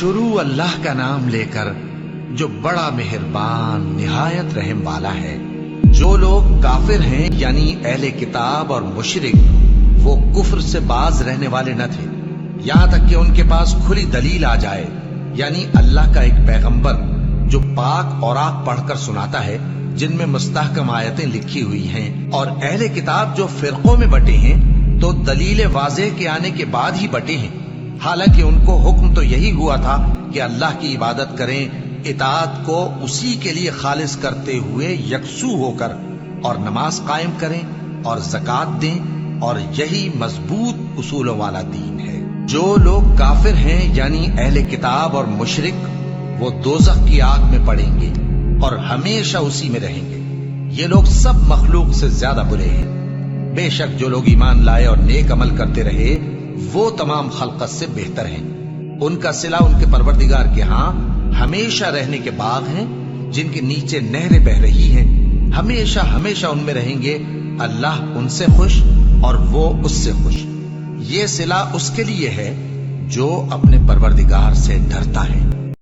शुरू अल्लाह का नाम लेकर जो बड़ा मेहरबान निहायत रहम वाला है। जो लोग काफिर हैं यानी अहले किताब और मुशरिक, वो कुफ्र से बाज रहने वाले न थे यहां तक कि उनके पास खुली दलील आ जाए, यानी अल्लाह का एक पैगंबर जो पाक औरात पढ़कर सुनाता है जिनमें मुस्तहकम आयतें लिखी हुई हैं। और अहले किताब जो फिरकों में बटे हैं तो दलील वाज़ेह के आने के बाद ही बटे हैं। हालांकि उनको हुक्म तो यही हुआ था कि अल्लाह की इबादत करें, इताअत को उसी के लिए खालिस करते हुए यकसू होकर, और नमाज कायम करें और ज़कात दें, और यही मजबूत उसूलों वाला दीन है। जो लोग काफिर हैं यानी अहले किताब और मुशरिक, वो दोज़ख की आग में पड़ेंगे और हमेशा उसी में रहेंगे। ये लोग सब मखलूक से ज्यादा बुरे हैं। बेशक जो लोग ईमान लाए और नेक अमल करते रहे वो तमाम खल्क़त से बेहतर हैं। उनका सिला उनके परवरदिगार के यहाँ हमेशा रहने के बाग हैं जिनके नीचे नहरें बह रही हैं। हमेशा हमेशा उनमें रहेंगे। अल्लाह उनसे खुश और वो उससे खुश। ये सिला उसके लिए है जो अपने परवरदिगार से डरता है।